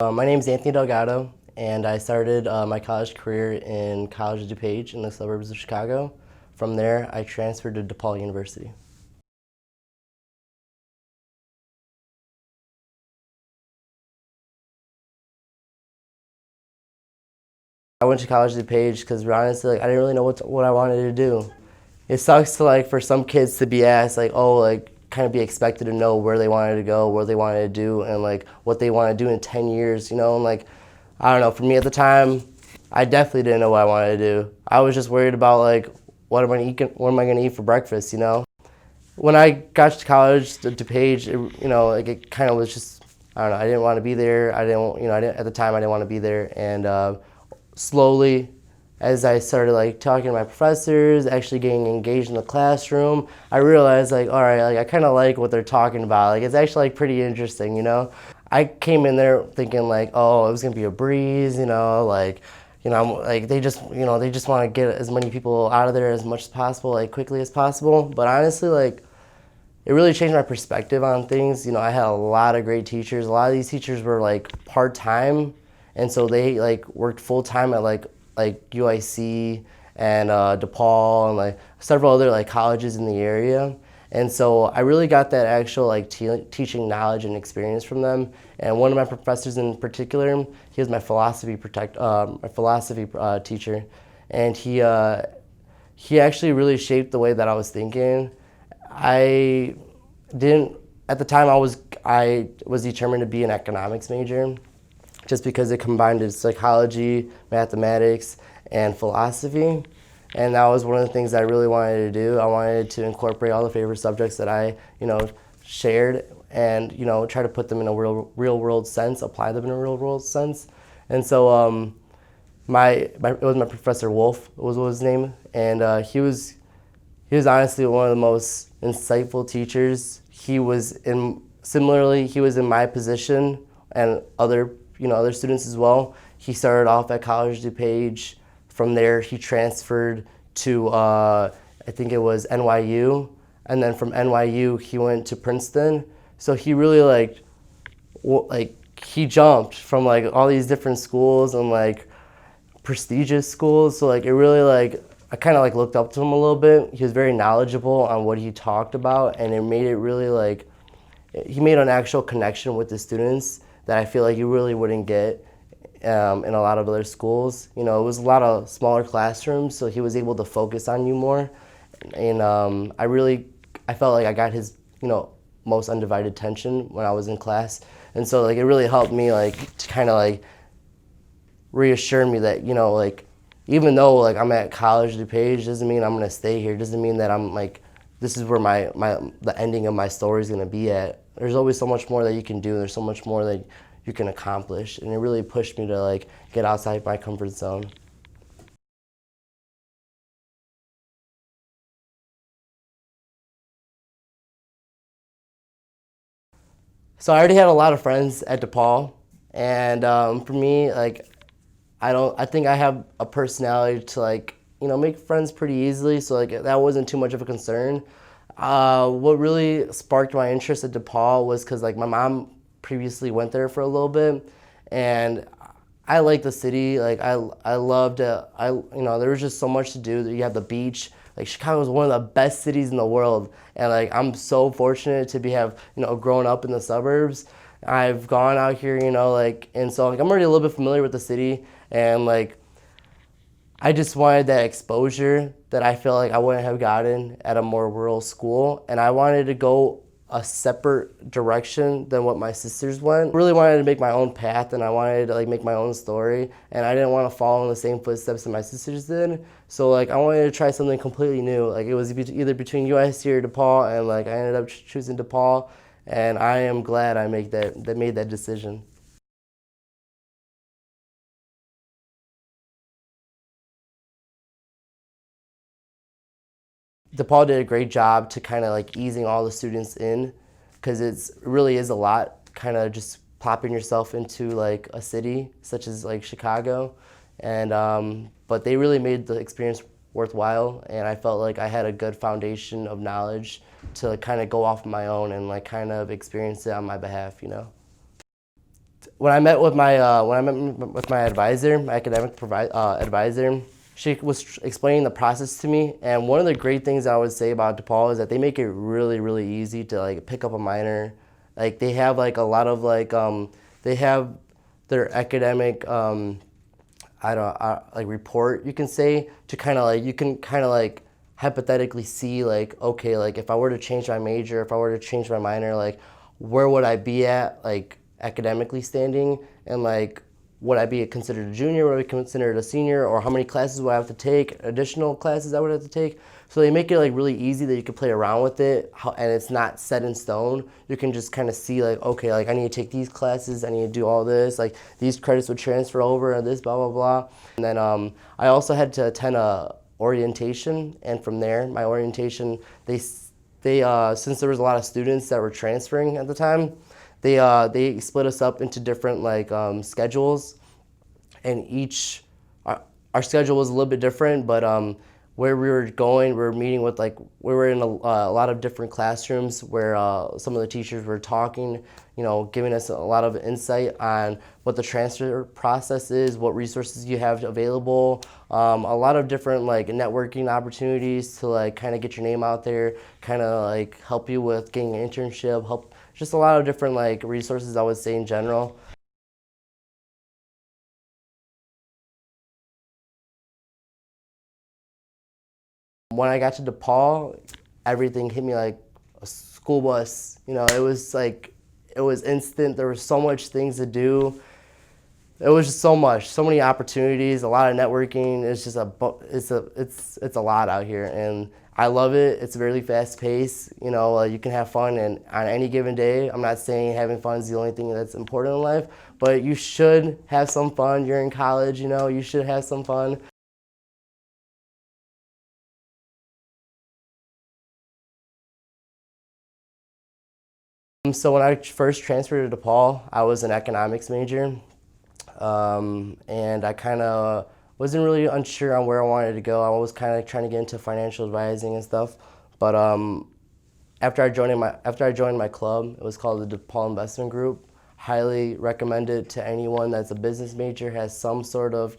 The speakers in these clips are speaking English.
My name is Anthony Delgado, and I started my college career in College of DuPage in the suburbs of Chicago. From there, I transferred to DePaul University. I went to College of DuPage because honestly, I didn't really know what I wanted to do. It sucks to for some kids to be asked kind of be expected to know where they wanted to go, what they wanted to do, and what they want to do in 10 years, and I don't know, for me at the time, I definitely didn't know what I wanted to do. I was just worried about what am I gonna eat for breakfast. When I got to college, to DuPage, it kind of was just, I don't know, I didn't want to be there. I didn't, at the time I didn't want to be there, and slowly, as I started talking to my professors, actually getting engaged in the classroom, I realized all right, I kind of like what they're talking about. It's actually pretty interesting. I came in there thinking oh, it was gonna be a breeze, they just want to get as many people out of there as much as possible, quickly as possible. But honestly, it really changed my perspective on things. I had a lot of great teachers. A lot of these teachers were part time, and so they worked full time at UIC and DePaul and several other colleges in the area. And so I really got that actual teaching knowledge and experience from them. And one of my professors in particular, he was my philosophy teacher, and he actually really shaped the way that I was thinking. I didn't at the time. I was determined to be an economics major, just because it combined psychology, mathematics, and philosophy. And that was one of the things I really wanted to do. I wanted to incorporate all the favorite subjects that I, shared, and try to put them in a real world sense, apply them in a real world sense. And so it was my Professor Wolf was his name, and he was honestly one of the most insightful teachers. He was in my position, and other students as well. He started off at College of DuPage. From there, he transferred to I think it was NYU, and then from NYU he went to Princeton. So he really he jumped from all these different schools and prestigious schools. So it really I kind of looked up to him a little bit. He was very knowledgeable on what he talked about, and it made it really he made an actual connection with the students that I feel you really wouldn't get in a lot of other schools. It was a lot of smaller classrooms, so he was able to focus on you more. And I felt I got his, most undivided attention when I was in class. And so it really helped me to kind of reassure me that, even though I'm at College DuPage, doesn't mean I'm gonna stay here. Doesn't mean that I'm this is where the ending of my story is gonna be at. There's always so much more that you can do. There's so much more that you can accomplish, and it really pushed me to get outside my comfort zone. So I already had a lot of friends at DePaul, and for me, I think I have a personality to make friends pretty easily, so that wasn't too much of a concern. What really sparked my interest at DePaul was because my mom previously went there for a little bit, and I like the city. I loved it. There was just so much to do. You have the beach. Chicago is one of the best cities in the world, and I'm so fortunate to have grown up in the suburbs. I've gone out here, and so I'm already a little bit familiar with the city, and I just wanted that exposure that I feel I wouldn't have gotten at a more rural school, and I wanted to go a separate direction than what my sisters went. I really wanted to make my own path, and I wanted to make my own story, and I didn't want to follow in the same footsteps that my sisters did. So I wanted to try something completely new. It was either between UIC or DePaul, and I ended up choosing DePaul, and I am glad I made that decision. DePaul did a great job to kind of easing all the students in, because it really is a lot kind of just plopping yourself into a city such as Chicago, and but they really made the experience worthwhile, and I felt I had a good foundation of knowledge to kind of go off on my own and kind of experience it on my behalf. When I met with my advisor, my academic advisor, she was explaining the process to me. And one of the great things I would say about DePaul is that they make it really, really easy to like pick up a minor. Like they have like a lot of like they have their academic like report, you can say, to kind of like you can kind of like hypothetically see like, okay, like if I were to change my major, if I were to change my minor, like where would I be at like academically standing, and like would I be considered a junior, would I be considered a senior, or how many classes would I have to take, additional classes I would have to take. So they make it like really easy that you can play around with it, and it's not set in stone. You can just kind of see like, okay, like I need to take these classes, I need to do all this, like these credits would transfer over and this blah blah blah. And then I also had to attend a orientation, and from there my orientation, they since there was a lot of students that were transferring at the time, they split us up into different like schedules, and our schedule was a little bit different, but where we were going, we were meeting with like we were in a lot of different classrooms where some of the teachers were talking, giving us a lot of insight on what the transfer process is, what resources you have available, a lot of different like networking opportunities to like kind of get your name out there, kind of like help you with getting an internship, help just a lot of different like resources, I would say, in general. When I got to DePaul, everything hit me like a school bus. It was like, it was instant. There was so much things to do. It was just so many opportunities, a lot of networking. It's just it's a lot out here, and I love it. It's really fast paced. You can have fun, and on any given day, I'm not saying having fun is the only thing that's important in life, but you should have some fun. You're in college, you should have some fun. So when I first transferred to DePaul, I was an economics major, and I kind of wasn't really unsure on where I wanted to go. I was kind of trying to get into financial advising and stuff, but after I joined my club, it was called the DePaul Investment Group. Highly recommend it to anyone that's a business major, has some sort of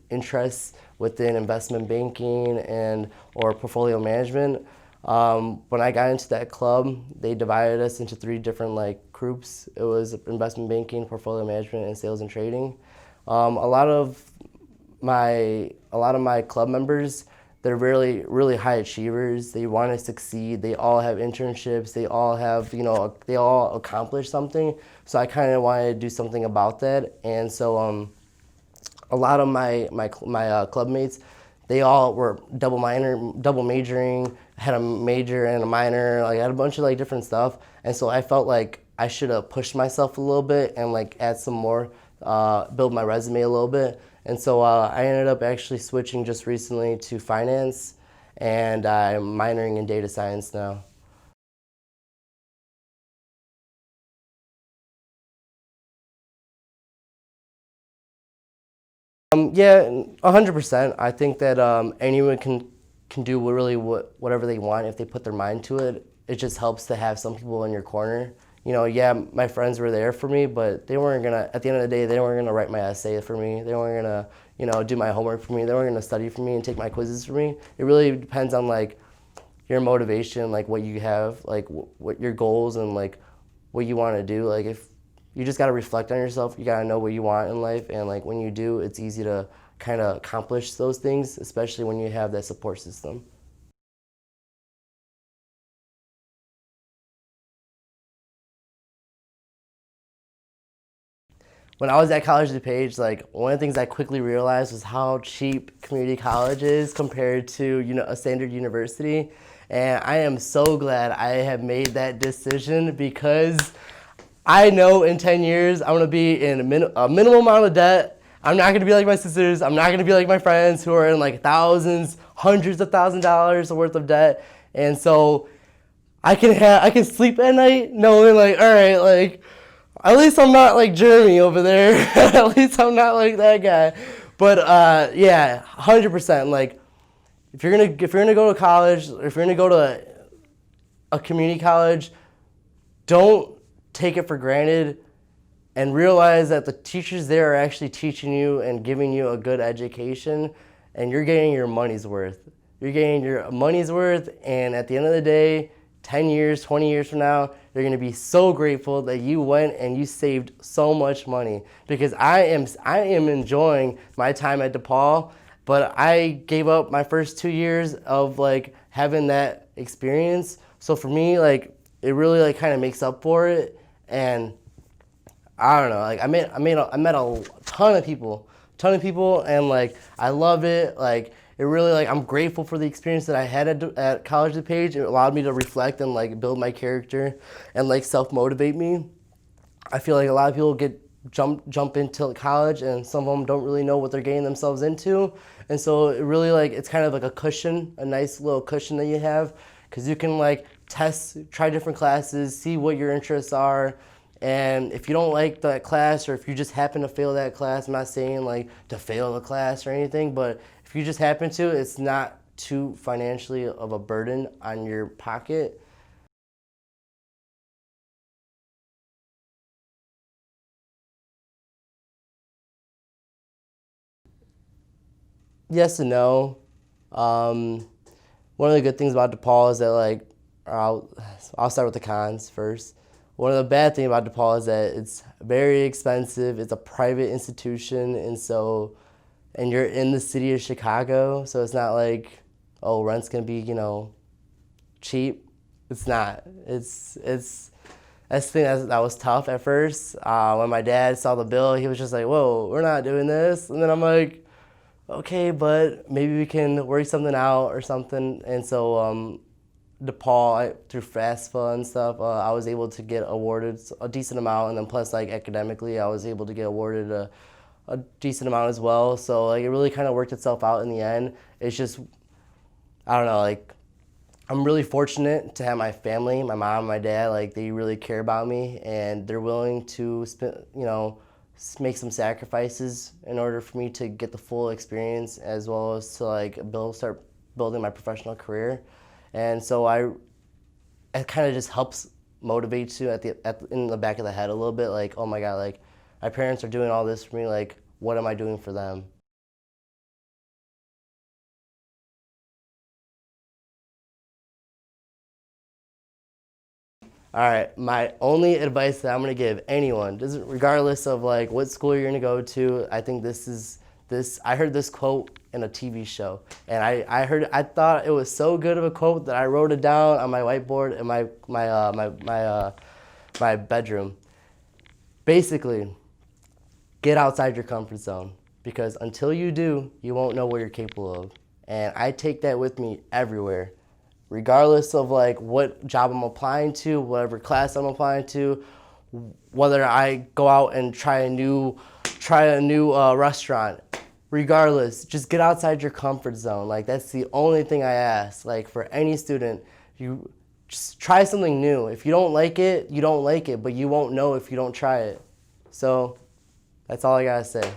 interest within investment banking and or portfolio management. When I got into that club, they divided us into three different like groups. It was investment banking, portfolio management, and sales and trading. A lot of my club members, they're really really high achievers. They want to succeed. They all have internships. They all have they all accomplish something. So I kind of wanted to do something about that, and so a lot of my club mates, they all were double majoring, had a major and a minor, like I had a bunch of like different stuff. And so I felt like I should have pushed myself a little bit and like add some more, build my resume a little bit. And so I ended up actually switching just recently to finance, and I'm minoring in data science now. Yeah, 100%. I think that anyone can do whatever they want if they put their mind to it. It just helps to have some people in your corner. Yeah, my friends were there for me, but they weren't gonna. At the end of the day, they weren't gonna write my essay for me. They weren't gonna, do my homework for me. They weren't gonna study for me and take my quizzes for me. It really depends on like your motivation, like what you have, like what your goals and like what you want to do. Like if you just got to reflect on yourself, you got to know what you want in life, and like when you do, it's easy to kind of accomplish those things, especially when you have that support system. When I was at College of DuPage, like one of the things I quickly realized was how cheap community college is compared to a standard university, and I am so glad I have made that decision because I know in 10 years I'm gonna be in a minimal amount of debt. I'm not gonna be like my sisters. I'm not gonna be like my friends who are in like thousands, hundreds of $1,000s worth of debt, and so I can sleep at night knowing like, all right, like at least I'm not like Jeremy over there. At least I'm not like that guy. But yeah, 100%. Like if you're gonna go to college, if you're gonna go to a community college, don't take it for granted. and realize that the teachers there are actually teaching you and giving you a good education, and you're getting your money's worth. You're getting your money's worth, and at the end of the day, 10 years, 20 years from now, you're gonna be so grateful that you went and you saved so much money. Because I am enjoying my time at DePaul, but I gave up my first 2 years of like having that experience. So for me, like it really like kind of makes up for it. And I don't know, like I met a ton of people, and like I loved it. Like it really, like I'm grateful for the experience that I had at College of DuPage. It allowed me to reflect and like build my character and like self-motivate me. I feel like a lot of people jump into college, and some of them don't really know what they're getting themselves into. And so it really like it's kind of like a cushion, a nice little cushion that you have, because you can like try different classes, see what your interests are. And if you don't like that class, or if you just happen to fail that class, I'm not saying like to fail the class or anything, but if you just happen to, it's not too financially of a burden on your pocket. Yes and no. Um, One of the good things about DePaul is that like, I'll start with the cons first. One of the bad things about DePaul is that it's very expensive. It's a private institution, and you're in the city of Chicago, so it's not like, oh, rent's gonna be, cheap. It's not. That's the thing that was tough at first. When my dad saw the bill, he was just like, whoa, we're not doing this. And then I'm like, okay, but maybe we can work something out or something. And so DePaul, through FAFSA and stuff, I was able to get awarded a decent amount, and then plus like academically, I was able to get awarded a decent amount as well. So like it really kind of worked itself out in the end. It's just, I don't know, like I'm really fortunate to have my family, my mom, my dad, like they really care about me, and they're willing to make some sacrifices in order for me to get the full experience, as well as to like start building my professional career. And so it kind of just helps motivate you in the back of the head a little bit, like, oh my God, like my parents are doing all this for me, like what am I doing for them? All right, my only advice that I'm gonna give anyone, regardless of like what school you're gonna go to, I think I heard this quote in a TV show, and I thought it was so good of a quote that I wrote it down on my whiteboard in my bedroom. Basically, get outside your comfort zone, because until you do, you won't know what you're capable of. And I take that with me everywhere, regardless of like what job I'm applying to, whatever class I'm applying to, whether I go out and try a new restaurant. Regardless, just get outside your comfort zone. Like that's the only thing I ask. Like for any student, you just try something new. If you don't like it, you don't like it, but you won't know if you don't try it. So that's all I gotta say.